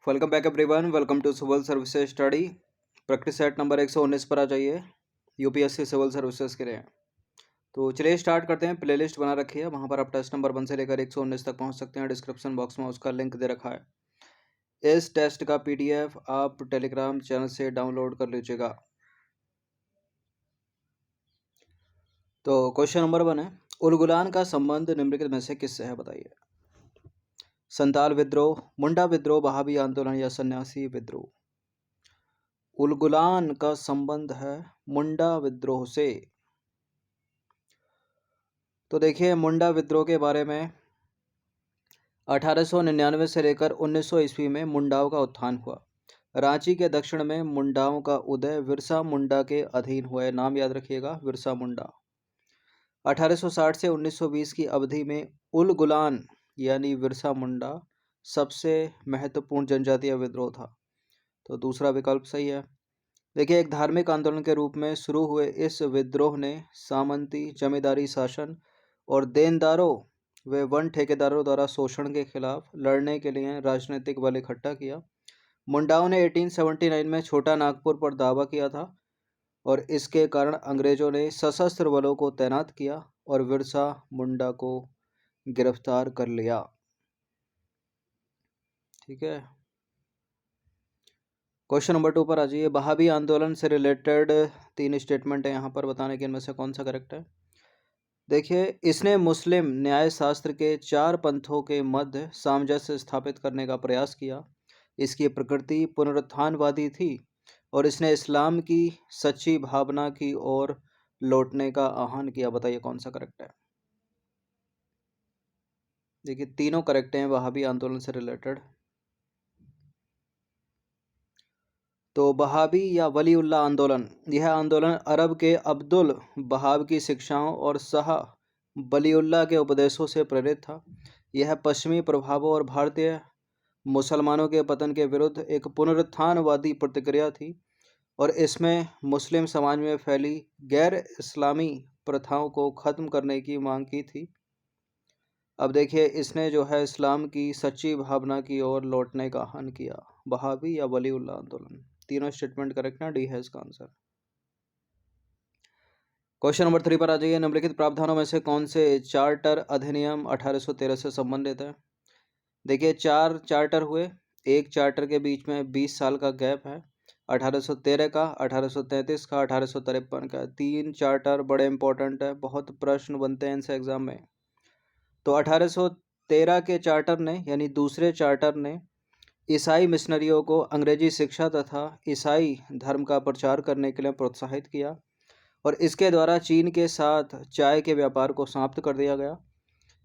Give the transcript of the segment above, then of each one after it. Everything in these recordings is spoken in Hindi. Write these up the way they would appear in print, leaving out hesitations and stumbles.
Welcome back everyone. Welcome to civil services study. Practice set number 119 पर आ जाइए। यूपीएससी सिविल सर्विसेज के लिए। तो चलिए स्टार्ट करते हैं। प्लेलिस्ट बना रखी है, वहाँ पर आप टेस्ट नंबर 1 से लेकर 119 तक पहुँच सकते हैं। डिस्क्रिप्शन बॉक्स में उसका लिंक दे रखा है। इस टेस्ट का पीडीएफ आप टेलीग्राम चैनल से डाउनलोड कर लीजिएगा। तो क्वेश्चन नंबर 1 है, उलगुलान का संबंध निम्नलिखित में से किससे है, बताइए। संताल विद्रोह, मुंडा विद्रोह, वहाबी आंदोलन या सन्यासी विद्रोह। उलगुलान का संबंध है मुंडा विद्रोह से। तो देखिए, मुंडा विद्रोह के बारे में 1899 से लेकर 1900 ईस्वी में मुंडाओं का उत्थान हुआ। रांची के दक्षिण में मुंडाओं का उदय बिरसा मुंडा के अधीन हुआ। नाम याद रखिएगा, बिरसा मुंडा। 1860 से 1920 की अवधि में उलगुलान यानी बिरसा मुंडा सबसे महत्वपूर्ण जनजातीय विद्रोह था। तो दूसरा विकल्प सही है। देखिए, एक धार्मिक आंदोलन के रूप में शुरू हुए इस विद्रोह ने सामंती जमींदारी शासन और देनदारों व वन ठेकेदारों द्वारा शोषण के खिलाफ लड़ने के लिए राजनीतिक बल इकट्ठा किया। मुंडाओं ने 1879 में छोटा नागपुर पर दावा किया था और इसके कारण अंग्रेजों ने सशस्त्र बलों को तैनात किया और बिरसा मुंडा को गिरफ्तार कर लिया। ठीक है। क्वेश्चन नंबर 2 पर आ जाइए। वहाबी आंदोलन से रिलेटेड 3 स्टेटमेंट है यहाँ पर, बताने के इनमें से कौन सा करेक्ट है। देखिए, इसने मुस्लिम न्याय शास्त्र के 4 पंथों के मध्य सामंजस्य स्थापित करने का प्रयास किया। इसकी प्रकृति पुनरुत्थानवादी थी और इसने इस्लाम की सच्ची भावना की ओर लौटने का आह्वान किया। बताइए कौन सा करेक्ट है। देखिए, तीनों करेक्ट हैं वहाबी आंदोलन से रिलेटेड। तो वहाबी या वलीउल्लाह आंदोलन, यह आंदोलन अरब के अब्दुल वहाब की शिक्षाओं और शाह वलीउल्लाह के उपदेशों से प्रेरित था। यह पश्चिमी प्रभावों और भारतीय मुसलमानों के पतन के विरुद्ध एक पुनरुत्थानवादी प्रतिक्रिया थी और इसमें मुस्लिम समाज में फैली गैर इस्लामी प्रथाओं को ख़त्म करने की मांग की थी। अब देखिए, इसने जो है इस्लाम की सच्ची भावना की ओर लौटने का आह्वान किया। वहाबी या वलीउल्लाह आंदोलन, तीनों स्टेटमेंट करेक्ट ना, डी है इसका आंसर। क्वेश्चन नंबर 3 पर आ जाइए। निम्नलिखित प्रावधानों में से कौन से चार्टर अधिनियम 1813 से संबंधित है। देखिए, 4 चार्टर हुए, एक चार्टर के बीच में 20 साल का गैप है। 1813 का, 1833 का, 1853 का। 3 चार्टर बड़े इंपॉर्टेंट है, बहुत प्रश्न बनते हैं इनसे एग्जाम में। तो 1813 के चार्टर ने यानी दूसरे चार्टर ने ईसाई मिशनरियों को अंग्रेजी शिक्षा तथा ईसाई धर्म का प्रचार करने के लिए प्रोत्साहित किया और इसके द्वारा चीन के साथ चाय के व्यापार को समाप्त कर दिया गया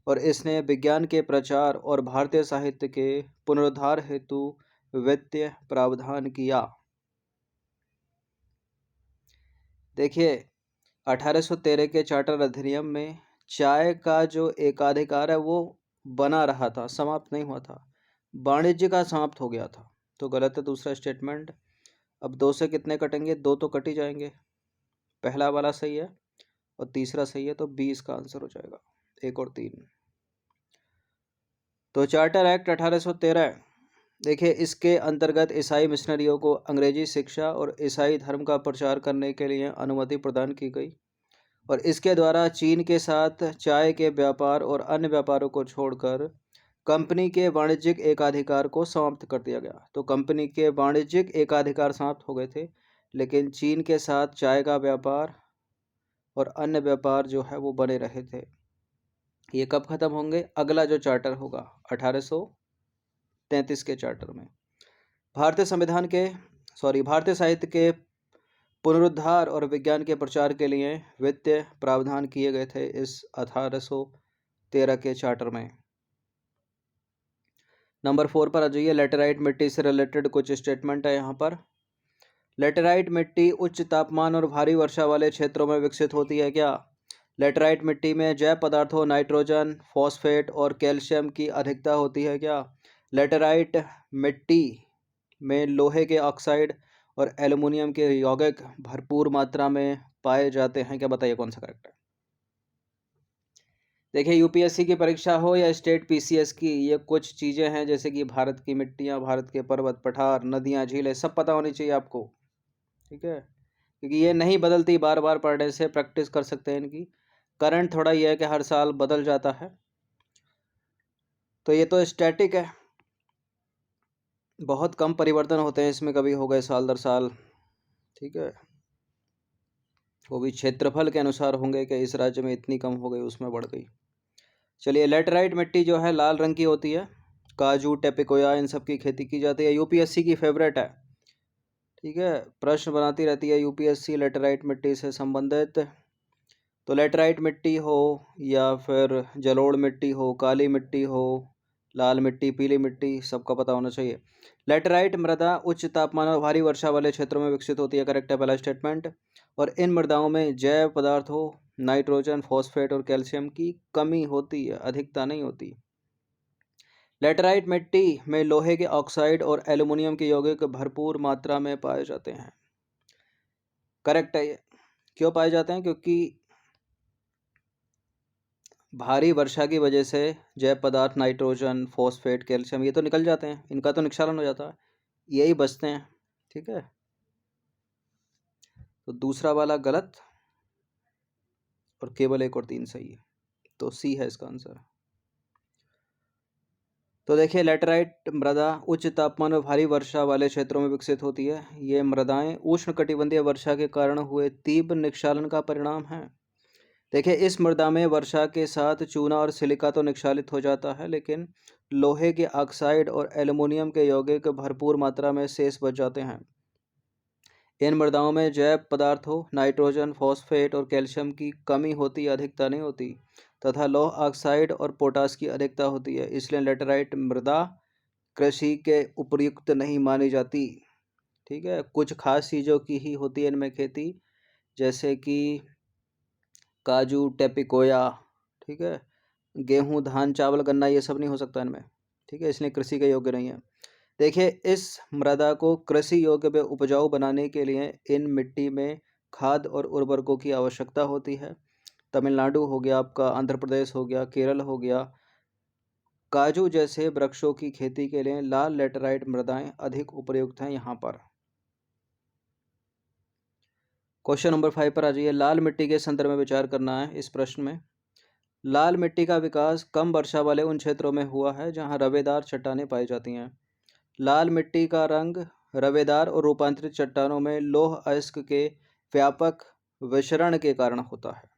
और इसने विज्ञान के प्रचार और भारतीय साहित्य के पुनरुद्धार हेतु वित्तीय प्रावधान किया। देखिए, 1813 के चार्टर अधिनियम में चाय का जो एकाधिकार है वो बना रहा था, समाप्त नहीं हुआ था। वाणिज्य का समाप्त हो गया था। तो गलत है दूसरा स्टेटमेंट। अब 2 से कितने कटेंगे, 2 तो कट ही जाएंगे। पहला वाला सही है और तीसरा सही है, तो 20 का आंसर हो जाएगा, 1 और 3। तो चार्टर एक्ट 1813, देखिए इसके अंतर्गत ईसाई मिशनरियों को अंग्रेजी शिक्षा और ईसाई धर्म का प्रचार करने के लिए अनुमति प्रदान की गई और इसके द्वारा चीन के साथ चाय के व्यापार और अन्य व्यापारों को छोड़कर कंपनी के वाणिज्यिक एकाधिकार को समाप्त कर दिया गया। तो कंपनी के वाणिज्यिक एकाधिकार समाप्त हो गए थे, लेकिन चीन के साथ चाय का व्यापार और अन्य व्यापार जो है वो बने रहे थे। ये कब खत्म होंगे, अगला जो चार्टर होगा 1833 के चार्टर में। भारतीय साहित्य के पुनरुद्धार और विज्ञान के प्रचार के लिए वित्तीय प्रावधान किए गए थे इस 1813 के चार्टर में। नंबर 4 पर आ जाइए। लेटेराइट मिट्टी से रिलेटेड कुछ स्टेटमेंट है यहाँ पर। लेटेराइट मिट्टी उच्च तापमान और भारी वर्षा वाले क्षेत्रों में विकसित होती है क्या। लेटेराइट मिट्टी में जैव पदार्थों नाइट्रोजन, फॉस्फेट और कैल्शियम की अधिकता होती है क्या। लेटेराइट मिट्टी में लोहे के ऑक्साइड और एल्युमिनियम के यौगिक भरपूर मात्रा में पाए जाते हैं क्या। बताइए कौन सा करेक्ट है। देखिए यूपीएससी की परीक्षा हो या स्टेट पीसीएस की, ये कुछ चीज़ें हैं जैसे कि भारत की मिट्टियाँ, भारत के पर्वत, पठार, नदियाँ, झीलें सब पता होनी चाहिए आपको, ठीक है? क्योंकि ये नहीं बदलती, बार-बार पढ़ने से प्रैक्टिस कर सकते हैं इनकी। करंट थोड़ा ये है कि हर साल बदल जाता है, तो ये तो स्टैटिक है, बहुत कम परिवर्तन होते हैं इसमें, कभी हो गए साल दर साल, ठीक है? वो भी क्षेत्रफल के अनुसार होंगे कि इस राज्य में इतनी कम हो गई, उसमें बढ़ गई। चलिए, लैटेराइट मिट्टी जो है लाल रंग की होती है, काजू, टेपिकोया इन सब की खेती की जाती है, यूपीएससी की फेवरेट है, ठीक है? प्रश्न बनाती रहती है यूपीएससी लैटेराइट मिट्टी से संबंधित। तो लैटेराइट मिट्टी हो या फिर जलोढ़ मिट्टी हो, काली मिट्टी हो, लाल मिट्टी, पीली मिट्टी, सबका पता होना चाहिए। लैटेराइट मृदा उच्च तापमान और भारी वर्षा वाले क्षेत्रों में विकसित होती है, करेक्ट है पहला स्टेटमेंट। और इन मृदाओं में जैव पदार्थों नाइट्रोजन, फॉस्फेट और कैल्शियम की कमी होती है, अधिकता नहीं होती। लैटेराइट मिट्टी में लोहे के ऑक्साइड और एल्युमिनियम के यौगिक भरपूर मात्रा में पाए जाते हैं, करेक्ट है ये। क्यों पाए जाते हैं? क्योंकि भारी वर्षा की वजह से जैव पदार्थ नाइट्रोजन, फॉस्फेट, कैल्शियम ये तो निकल जाते हैं, इनका तो निक्षालन हो जाता है, यही बचते हैं, ठीक है? तो दूसरा वाला गलत और केवल 1 और 3 सही है, तो सी है इसका आंसर। तो देखिए, लैटेराइट मृदा उच्च तापमान और भारी वर्षा वाले क्षेत्रों में विकसित होती है। ये मृदाएं उष्णकटिबंधीय वर्षा के कारण हुए तीव्र निक्षालन का परिणाम है। देखिए, इस मृदा में वर्षा के साथ चूना और सिलिका तो निक्षालित हो जाता है, लेकिन लोहे के ऑक्साइड और एल्युमिनियम के यौगिक भरपूर मात्रा में शेष बच जाते हैं। इन मृदाओं में जैव पदार्थों नाइट्रोजन, फॉस्फेट और कैल्शियम की कमी होती, अधिकता नहीं होती, तथा लौह ऑक्साइड और पोटास की अधिकता होती है। इसलिए लैटेराइट मृदा कृषि के उपयुक्त नहीं मानी जाती, ठीक है? कुछ खास चीज़ों की ही होती है इनमें खेती, जैसे कि काजू, टेपिकोया, ठीक है? गेहूँ, धान, चावल, गन्ना ये सब नहीं हो सकता इनमें, ठीक है? इसलिए कृषि के योग्य नहीं है। देखिए, इस मृदा को कृषि योग्य व उपजाऊ बनाने के लिए इन मिट्टी में खाद और उर्वरकों की आवश्यकता होती है। तमिलनाडु हो गया आपका, आंध्र प्रदेश हो गया, केरल हो गया, काजू जैसे वृक्षों की खेती के लिए लाल लैटेराइट मृदाएं अधिक उपयुक्त हैं यहाँ पर। क्वेश्चन नंबर 5 पर आ जाइए। लाल मिट्टी के संदर्भ में विचार करना है इस प्रश्न में। लाल मिट्टी का विकास कम वर्षा वाले उन क्षेत्रों में हुआ है जहाँ रवेदार चट्टानें पाई जाती हैं। लाल मिट्टी का रंग रवेदार और रूपांतरित चट्टानों में लौह अयस्क के व्यापक विचरण के कारण होता है।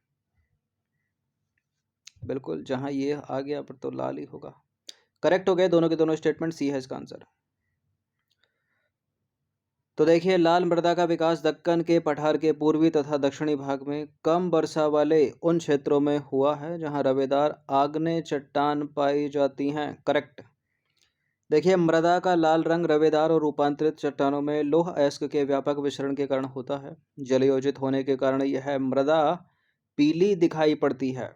बिल्कुल, जहाँ ये आ गया पर तो लाल ही होगा। करेक्ट हो गए दोनों के दोनों स्टेटमेंट, सी है इसका आंसर। तो देखिए, लाल मृदा का विकास दक्कन के पठार के पूर्वी तथा दक्षिणी भाग में कम वर्षा वाले उन क्षेत्रों में हुआ है जहां रवेदार आग्नेय चट्टान पाई जाती हैं, करेक्ट। देखिए, मृदा का लाल रंग रवेदार और रूपांतरित चट्टानों में लौह अयस्क के व्यापक विचरण के कारण होता है। जलयोजित होने के कारण यह मृदा पीली दिखाई पड़ती है।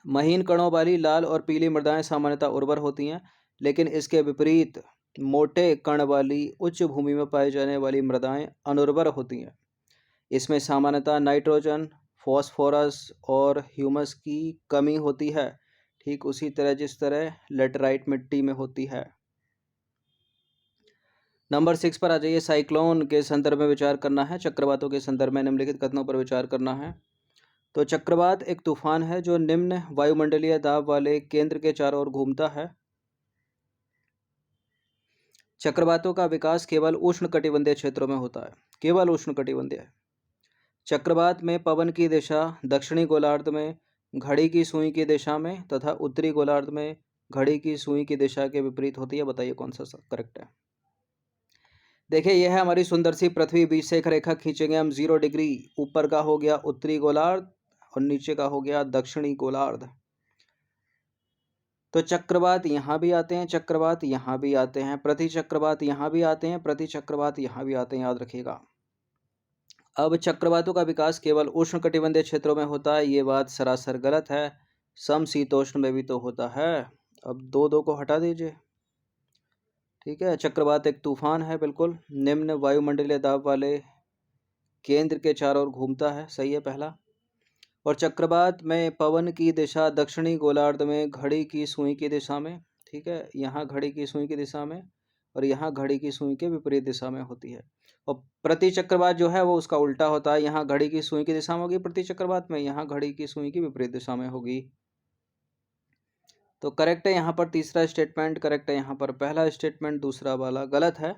महीन कणों वाली लाल और पीली मृदाएं सामान्यतः उर्वर होती हैं, लेकिन इसके विपरीत मोटे कण वाली उच्च भूमि में पाई जाने वाली मृदाएं अनुर्वर होती हैं। इसमें सामान्यतः नाइट्रोजन, फॉस्फोरस और ह्यूमस की कमी होती है, ठीक उसी तरह जिस तरह लेटराइट मिट्टी में होती है। नंबर 6 पर आ जाइए। साइक्लोन के संदर्भ में विचार करना है, चक्रवातों के संदर्भ में निम्नलिखित कथनों पर विचार करना है। तो चक्रवात एक तूफान है जो निम्न वायुमंडलीय दाब वाले केंद्र के चारों ओर घूमता है। चक्रवातों का विकास केवल उष्णकटिबंधीय क्षेत्रों में होता है, केवल उष्णकटिबंधीय। चक्रवात में पवन की दिशा दक्षिणी गोलार्ध में घड़ी की सुई की दिशा में तथा उत्तरी गोलार्ध में घड़ी की सुई की दिशा के विपरीत होती है। बताइए कौन सा करेक्ट है? देखिए, यह है हमारी सुंदर सी पृथ्वी। बीच से एक रेखा खींचेंगे हम 0 डिग्री। ऊपर का हो गया उत्तरी गोलार्ध और नीचे का हो गया दक्षिणी गोलार्ध। तो चक्रवात यहाँ भी आते हैं, चक्रवात यहाँ भी आते हैं, प्रति चक्रवात यहाँ भी आते हैं, प्रति चक्रवात यहाँ भी आते हैं, याद रखिएगा। अब चक्रवातों का विकास केवल उष्णकटिबंधीय क्षेत्रों में होता है, ये बात सरासर गलत है। समशीतोष्ण में भी तो होता है। अब दो दो को हटा दीजिए, ठीक है। चक्रवात एक तूफान है, बिल्कुल निम्न वायुमंडलीय दाब वाले केंद्र के चारों ओर घूमता है, सही है पहला। और चक्रवात में पवन की दिशा दक्षिणी गोलार्ध में घड़ी की सुई की दिशा में, ठीक है, यहाँ घड़ी की सुई की दिशा में और यहाँ घड़ी की सुई के विपरीत दिशा में होती है। और प्रति चक्रवात जो है वो उसका उल्टा होता है, यहाँ घड़ी की सुई की दिशा में होगी प्रति चक्रवात में, यहाँ घड़ी की सुई की विपरीत दिशा में होगी। तो करेक्ट है यहाँ पर तीसरा स्टेटमेंट, करेक्ट है यहाँ पर पहला स्टेटमेंट, दूसरा वाला गलत है,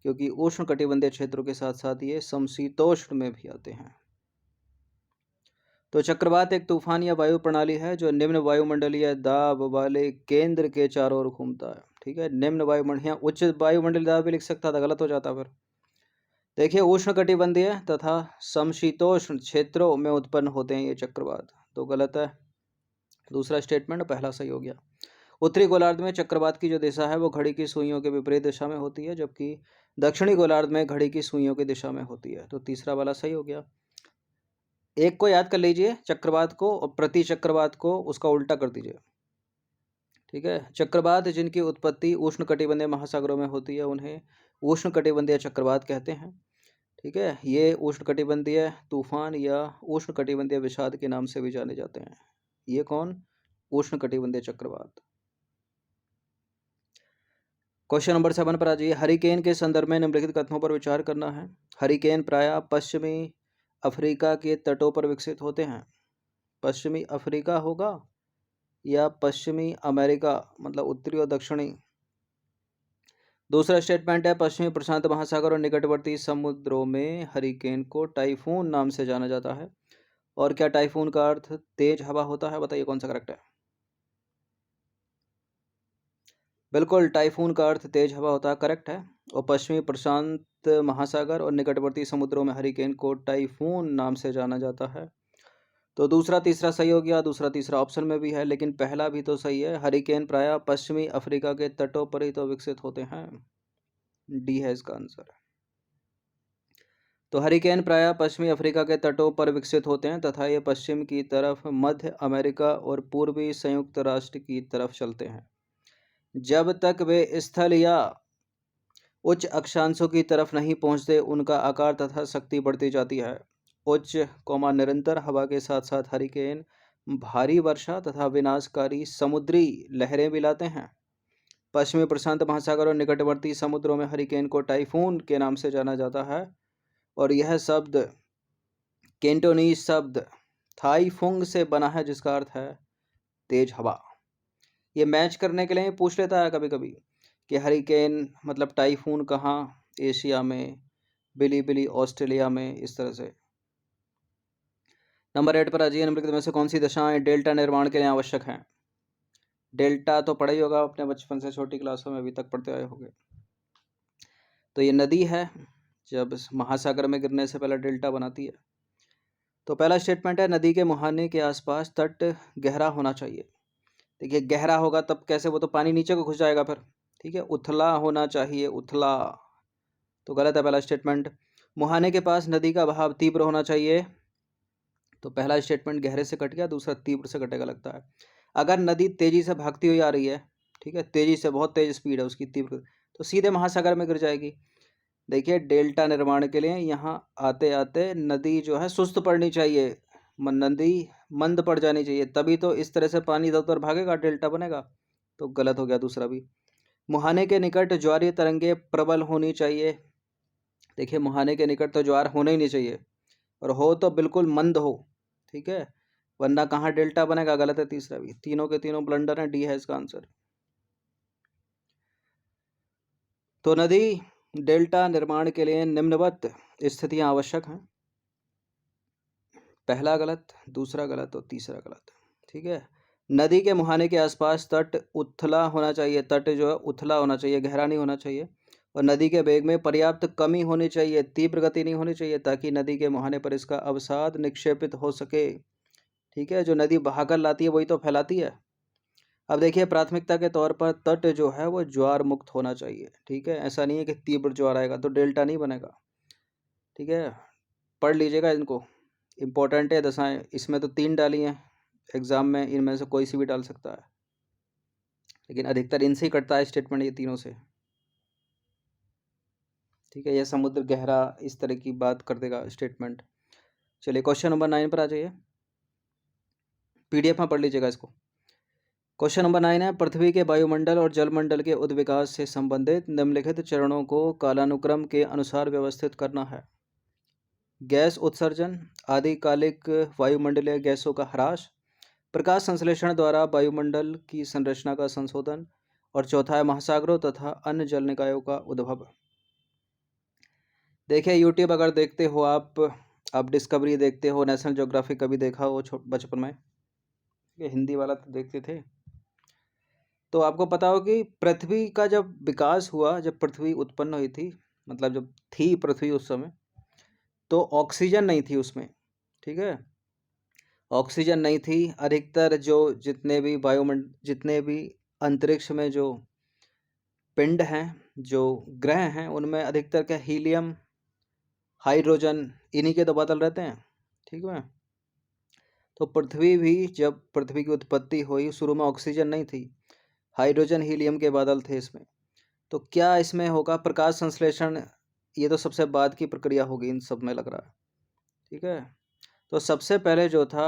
क्योंकि उष्ण कटिबंधीय क्षेत्रों के साथ साथ ये समशीतोष्ण में भी आते हैं। तो चक्रवात एक तूफान या वायु प्रणाली है जो निम्न वायुमंडलीय दाब वाले केंद्र के चारों ओर घूमता है, ठीक है। निम्न वायुमंडलीय, उच्च वायुमंडलीय दाब भी लिख सकता था, गलत हो जाता फिर। देखिए उष्ण कटिबंधीय तथा समशीतोष्ण क्षेत्रों में उत्पन्न होते हैं ये चक्रवात, तो गलत है। दूसरा स्टेटमेंट पहला सही हो गया। उत्तरी गोलार्ध में चक्रवात की जो दिशा है वो घड़ी की सुइयों के विपरीत दिशा में होती है, जबकि दक्षिणी गोलार्ध में घड़ी की सुइयों की दिशा में होती है, तो तीसरा वाला सही हो गया। एक को याद कर लीजिए, चक्रवात को, और प्रति चक्रवात को उसका उल्टा कर दीजिए, ठीक है। चक्रवात जिनकी उत्पत्ति उष्णकटिबंधीय महासागरों में होती है उन्हें उष्णकटिबंधीय चक्रवात कहते हैं, ठीक है। ये उष्णकटिबंधीय तूफान या उष्णकटिबंधीय विषाद के नाम से भी जाने जाते हैं। ये कौन? उष्णकटिबंधीय चक्रवात। क्वेश्चन नंबर 7 पर आ जाइए। हरिकेन के संदर्भ में निम्नलिखित कथनों पर विचार करना है। हरिकेन प्रायः पश्चिमी अफ्रीका के तटों पर विकसित होते हैं। पश्चिमी अफ्रीका होगा या पश्चिमी अमेरिका, मतलब उत्तरी और दक्षिणी। दूसरा स्टेटमेंट है पश्चिमी प्रशांत महासागर और निकटवर्ती समुद्रों में हरिकेन को टाइफून नाम से जाना जाता है। और क्या टाइफून का अर्थ तेज हवा होता है? बताइए कौन सा करेक्ट है। बिल्कुल, टाइफून का अर्थ तेज हवा होता है, करेक्ट है। और पश्चिमी प्रशांत महासागर और निकटवर्ती समुद्रों में हरिकेन को टाइफून नाम से जाना जाता है। तो दूसरा तीसरा सही हो गया, दूसरा तीसरा ऑप्शन में भी है, लेकिन पहला भी तो सही है। हरिकेन प्रायः पश्चिमी अफ्रीका के तटों पर ही तो विकसित होते हैं, डी है इसका आंसर। तो हरिकेन प्रायः पश्चिमी अफ्रीका के तटों पर विकसित होते हैं तथा ये पश्चिम की तरफ मध्य अमेरिका और पूर्वी संयुक्त राष्ट्र की तरफ चलते हैं। जब तक वे स्थल या उच्च अक्षांशों की तरफ नहीं पहुंचते उनका आकार तथा शक्ति बढ़ती जाती है। उच्च निरंतर हवा के साथ साथ हरिकेन भारी वर्षा तथा विनाशकारी समुद्री लहरें भी लाते हैं। पश्चिमी प्रशांत महासागर और निकटवर्ती समुद्रों में हरिकेन को टाइफून के नाम से जाना जाता है और यह शब्द कैंटोनीज शब्द थाईफुंग से बना है जिसका अर्थ है तेज हवा। ये मैच करने के लिए पूछ लेता है कभी कभी कि हरिकेन मतलब टाइफून कहाँ, एशिया में, बिलीबिली ऑस्ट्रेलिया में, इस तरह से। नंबर 8 पर आ जाइए। निम्नलिखित में से कौन सी दशाएं डेल्टा निर्माण के लिए आवश्यक हैं? डेल्टा तो पढ़ा ही होगा अपने बचपन से, छोटी क्लासों में अभी तक पढ़ते आए होंगे। तो ये नदी है, जब महासागर में गिरने से पहले डेल्टा बनाती है। तो पहला स्टेटमेंट है नदी के मुहाने के आसपास तट गहरा होना चाहिए। देखिए गहरा होगा तब कैसे, वो तो पानी नीचे को घुस जाएगा फिर, ठीक है। उथला होना चाहिए, उथला, तो गलत है पहला स्टेटमेंट। मुहाने के पास नदी का बहाव तीव्र होना चाहिए, तो पहला स्टेटमेंट गहरे से कट गया, दूसरा तीव्र से कटेगा लगता है। अगर नदी तेजी से भागती हुई आ रही है, ठीक है, तेजी से, बहुत तेज स्पीड है उसकी, तीव्र, तो सीधे महासागर में गिर जाएगी। देखिए डेल्टा निर्माण के लिए यहाँ आते आते नदी जो है सुस्त पड़नी चाहिए, नदी मंद पड़ जानी चाहिए, तभी तो इस तरह से पानी इधर उधर भागेगा, डेल्टा बनेगा। तो गलत हो गया दूसरा भी। मुहाने के निकट ज्वारीय तरंगे प्रबल होनी चाहिए। देखिए मुहाने के निकट तो ज्वार होना ही नहीं चाहिए, और हो तो बिल्कुल मंद हो, ठीक है, वरना कहाँ डेल्टा बनेगा। गलत है तीसरा भी, तीनों के तीनों ब्लंडर हैं, डी है इसका आंसर। तो नदी डेल्टा निर्माण के लिए निम्नवत स्थितियां आवश्यक हैं। पहला गलत, दूसरा गलत और तीसरा गलत, ठीक है। नदी के मुहाने के आसपास तट उथला होना चाहिए, तट जो है उथला होना चाहिए, गहरा नहीं होना चाहिए। और नदी के वेग में पर्याप्त कमी होनी चाहिए, तीव्र गति नहीं होनी चाहिए, ताकि नदी के मुहाने पर इसका अवसाद निक्षेपित हो सके, ठीक है। जो नदी बहाकर लाती है वही तो फैलाती है। अब देखिए प्राथमिकता के तौर पर तट जो है वो ज्वार मुक्त होना चाहिए, ठीक है। ऐसा नहीं है कि तीव्र ज्वार आएगा तो डेल्टा नहीं बनेगा, ठीक है। पढ़ लीजिएगा इनको, इम्पोर्टेंट है दशाएं। इसमें तो 3 डाली हैं एग्जाम में, इनमें से कोई सी भी डाल सकता है, लेकिन अधिकतर इनसे ही कटता है स्टेटमेंट, ये तीनों से, ठीक है। यह समुद्र गहरा, इस तरह की बात कर देगा स्टेटमेंट। चलिए क्वेश्चन नंबर 9 पर आ जाइए। PDF में पढ़ लीजिएगा इसको। क्वेश्चन नंबर 9 है, पृथ्वी के वायुमंडल और जलमंडल के उद्विकास से संबंधित निम्नलिखित चरणों को कालानुक्रम के अनुसार व्यवस्थित करना है। गैस उत्सर्जन, आदिकालिक वायुमंडलीय गैसों का ह्रास, प्रकाश संश्लेषण द्वारा वायुमंडल की संरचना का संशोधन, और चौथा है महासागरों तथा अन्य जल निकायों का उद्भव। देखिए यूट्यूब अगर देखते हो आप डिस्कवरी देखते हो, नेशनल ज्योग्राफी कभी देखा हो बचपन में, ये हिंदी वाला तो देखते थे, तो आपको पता हो कि पृथ्वी का जब विकास हुआ, जब पृथ्वी उत्पन्न हुई थी, मतलब जब थी पृथ्वी उस समय, तो ऑक्सीजन नहीं थी उसमें। ठीक है, ऑक्सीजन नहीं थी। अधिकतर जो जितने भी अंतरिक्ष में जो पिंड हैं, जो ग्रह हैं, उनमें अधिकतर क्या हीलियम, हाइड्रोजन, इन्हीं के तो बादल रहते हैं। ठीक है, तो पृथ्वी भी जब पृथ्वी की उत्पत्ति हुई, शुरू में ऑक्सीजन नहीं थी, हाइड्रोजन हीलियम के बादल थे इसमें। तो क्या इसमें होगा प्रकाश संश्लेषण, ये तो सबसे बाद की प्रक्रिया होगी इन सब में लग रहा है। ठीक है, तो सबसे पहले जो था,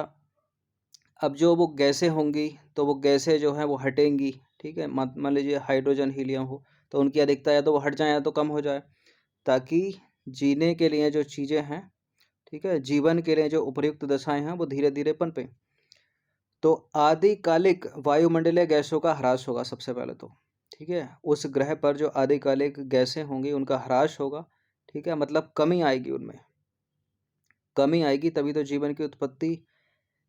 अब जो वो गैसें होंगी तो वो गैसें जो हैं वो हटेंगी। ठीक है, मान लीजिए हाइड्रोजन हीलियम हो तो उनकी अधिकता या तो वो हट जाए या तो कम हो जाए, ताकि जीने के लिए जो चीज़ें हैं, ठीक है, जीवन के लिए जो उपयुक्त दशाएं हैं वो धीरे धीरे पनपें। तो आदिकालिक वायुमंडलीय गैसों का ह्रास होगा सबसे पहले तो। ठीक है, उस ग्रह पर जो आदिकालिक गैसें होंगी उनका ह्रास होगा। ठीक है, मतलब कमी आएगी, उनमें कमी आएगी, तभी तो जीवन की उत्पत्ति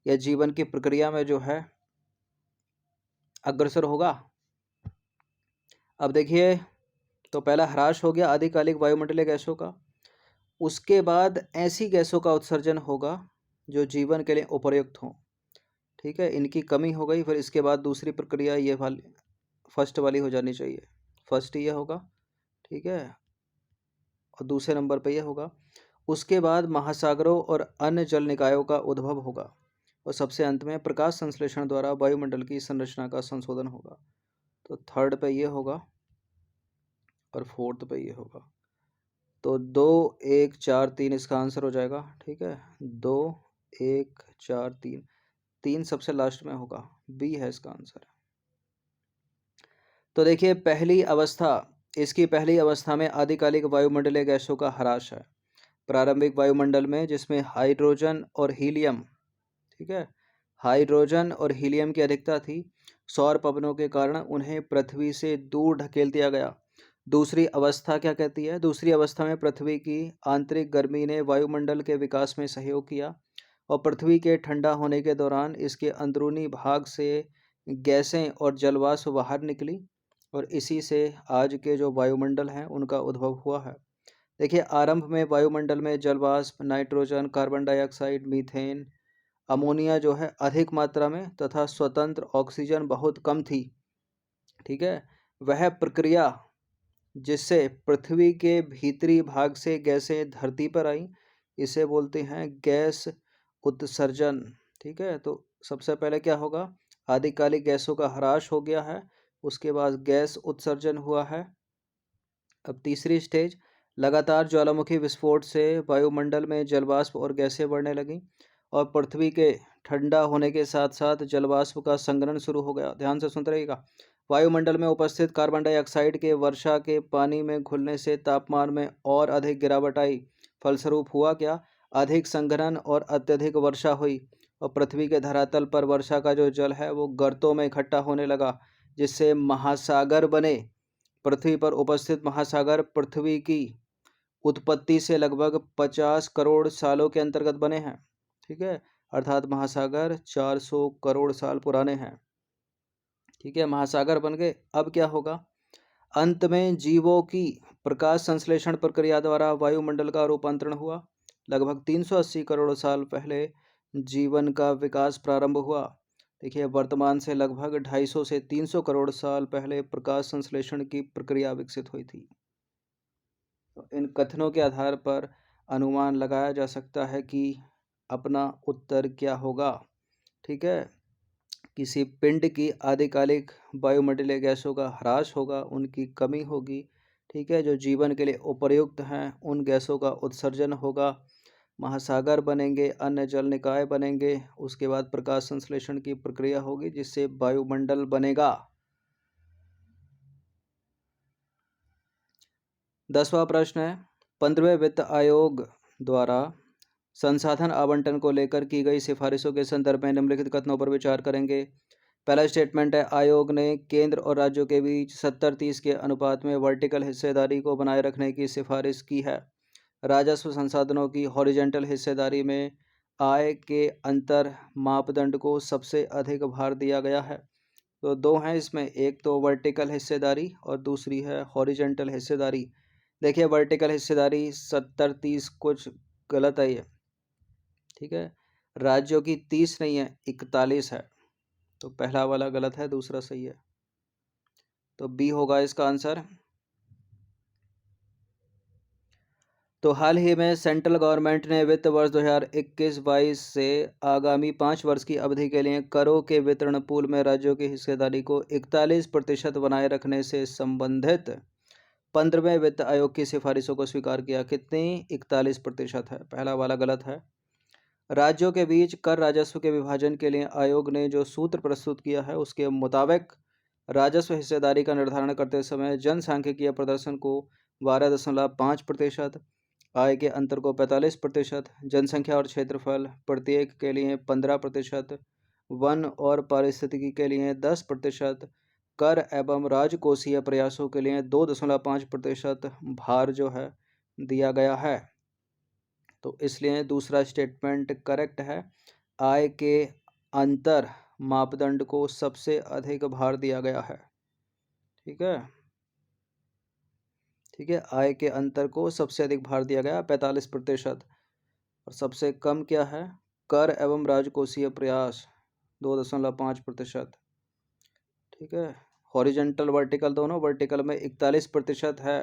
या जीवन की प्रक्रिया में जो है अग्रसर होगा। अब देखिए, तो पहला ह्रास हो गया आदिकालिक वायुमंडलीय गैसों का। उसके बाद ऐसी गैसों का उत्सर्जन होगा जो जीवन के लिए उपयुक्त हों। ठीक है, इनकी कमी हो गई, फिर इसके बाद दूसरी प्रक्रिया ये वाली फर्स्ट वाली हो जानी चाहिए। फर्स्ट ये होगा, ठीक है, और दूसरे नंबर पे ये होगा। उसके बाद महासागरों और अन्य जल निकायों का उद्भव होगा, और सबसे अंत में प्रकाश संश्लेषण द्वारा वायुमंडल की संरचना का संशोधन होगा। तो थर्ड पे ये होगा और फोर्थ पे ये होगा। तो 2 1 4 3 इसका आंसर हो जाएगा। ठीक है, 2 1 4 3, 3 सबसे लास्ट में होगा, बी है इसका आंसर। तो देखिए इसकी पहली अवस्था में आदिकालिक वायुमंडलीय गैसों का ह्रास है। प्रारंभिक वायुमंडल में जिसमें हाइड्रोजन और हीलियम, ठीक है, हाइड्रोजन और हीलियम की अधिकता थी, सौर पवनों के कारण उन्हें पृथ्वी से दूर ढकेल दिया गया। दूसरी अवस्था क्या कहती है? दूसरी अवस्था में पृथ्वी की आंतरिक गर्मी ने वायुमंडल के विकास में सहयोग किया, और पृथ्वी के ठंडा होने के दौरान इसके अंदरूनी भाग से गैसें और जलवाष्प बाहर निकली, और इसी से आज के जो वायुमंडल हैं उनका उद्भव हुआ है। देखिए, आरंभ में वायुमंडल में जलवाष्प, nitrogen, carbon dioxide, methane, ammonia जो है अधिक मात्रा में, तथा स्वतंत्र ऑक्सीजन बहुत कम थी। ठीक है, वह प्रक्रिया जिससे पृथ्वी के भीतरी भाग से गैसें धरती पर आई, इसे बोलते हैं गैस उत्सर्जन। ठीक है, तो सबसे पहले क्या होगा, आदिकालिक गैसों का ह्रास हो गया है, उसके बाद गैस उत्सर्जन हुआ है। अब तीसरी स्टेज, लगातार ज्वालामुखी विस्फोट से वायुमंडल में जलवाष्प और गैसें बढ़ने लगीं, और पृथ्वी के ठंडा होने के साथ साथ जलवाष्प का संघनन शुरू हो गया। ध्यान से सुनते रहिएगा। वायुमंडल में उपस्थित कार्बन डाइऑक्साइड के वर्षा के पानी में घुलने से तापमान में और अधिक गिरावट आई। फलस्वरूप हुआ क्या, अधिक संघनन और अत्यधिक वर्षा हुई, और पृथ्वी के धरातल पर वर्षा का जो जल है वो गर्तों में इकट्ठा होने लगा, जिससे महासागर बने। पृथ्वी पर उपस्थित महासागर पृथ्वी की उत्पत्ति से लगभग 50 करोड़ सालों के अंतर्गत बने हैं। ठीक है, अर्थात महासागर 400 करोड़ साल पुराने हैं। ठीक है, महासागर बन गए। अब क्या होगा, अंत में जीवों की प्रकाश संश्लेषण प्रक्रिया द्वारा वायुमंडल का रूपांतरण हुआ। लगभग 380 करोड़ साल पहले जीवन का विकास प्रारंभ हुआ। देखिए, वर्तमान से लगभग 250 से 300 करोड़ साल पहले प्रकाश संश्लेषण की प्रक्रिया विकसित हुई थी। तो इन कथनों के आधार पर अनुमान लगाया जा सकता है कि अपना उत्तर क्या होगा। ठीक है, किसी पिंड की आदिकालिक वायुमंडलीय गैसों का ह्रास होगा, उनकी कमी होगी। ठीक है, जो जीवन के लिए उपयुक्त हैं उन गैसों का उत्सर्जन होगा। महासागर बनेंगे, अन्य जल निकाय बनेंगे, उसके बाद प्रकाश संश्लेषण की प्रक्रिया होगी जिससे वायुमंडल बनेगा। 10वां प्रश्न है, 15वें वित्त आयोग द्वारा संसाधन आवंटन को लेकर की गई सिफारिशों के संदर्भ में निम्नलिखित कथनों पर विचार करेंगे। पहला स्टेटमेंट है, आयोग ने केंद्र और राज्यों के बीच 70-30 के अनुपात में वर्टिकल हिस्सेदारी को बनाए रखने की सिफारिश की है। राजस्व संसाधनों की हॉरिजॉन्टल हिस्सेदारी में आय के अंतर मापदंड को सबसे अधिक भार दिया गया है। तो दो हैं इसमें, एक तो वर्टिकल हिस्सेदारी और दूसरी है हॉरिजॉन्टल हिस्सेदारी। देखिए वर्टिकल हिस्सेदारी 70-30 कुछ गलत है ये, ठीक है। राज्यों की 30 नहीं है, 41 है, तो पहला वाला गलत है, दूसरा सही है, तो बी होगा इसका आंसर। तो हाल ही में सेंट्रल गवर्नमेंट ने वित्त वर्ष 2021-22 से आगामी 5 वर्ष की अवधि के लिए करों के वितरण पूल में राज्यों की हिस्सेदारी को 41% बनाए रखने से संबंधित 15वें वित्त आयोग की सिफारिशों को स्वीकार किया। कितनी? 41% है, पहला वाला गलत है। राज्यों के बीच कर राजस्व के विभाजन के लिए आयोग ने जो सूत्र प्रस्तुत किया है उसके मुताबिक राजस्व हिस्सेदारी का निर्धारण करते समय जनसांख्यिकीय प्रदर्शन को 12.5%, आय के अंतर को 45%, जनसंख्या और क्षेत्रफल प्रत्येक के लिए 15%, वन और पारिस्थितिकी के लिए 10%, कर एवं राजकोषीय प्रयासों के लिए 2.5% भार जो है दिया गया है। तो इसलिए दूसरा स्टेटमेंट करेक्ट है, आय के अंतर मापदंड को सबसे अधिक भार दिया गया है। ठीक है, ठीक है, आय के अंतर को सबसे अधिक भार दिया गया 45%, और सबसे कम क्या है? कर एवं राजकोषीय प्रयास 2.5%। ठीक है, हॉरिजेंटल वर्टिकल दोनों, वर्टिकल में 41% है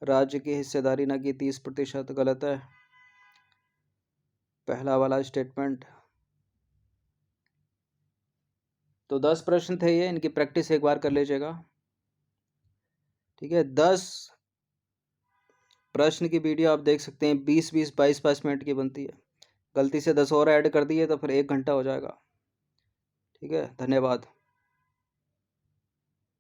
राज्य की हिस्सेदारी, ना कि 30%, गलत है पहला वाला स्टेटमेंट। तो 10 प्रश्न थे ये, इनकी प्रैक्टिस एक बार कर लीजिएगा। ठीक है, 10 प्रश्न की वीडियो आप देख सकते हैं, 20-20, 22-22 मिनट की बनती है। गलती से 10 और ऐड कर दिए तो फिर 1 घंटा हो जाएगा। ठीक है, धन्यवाद।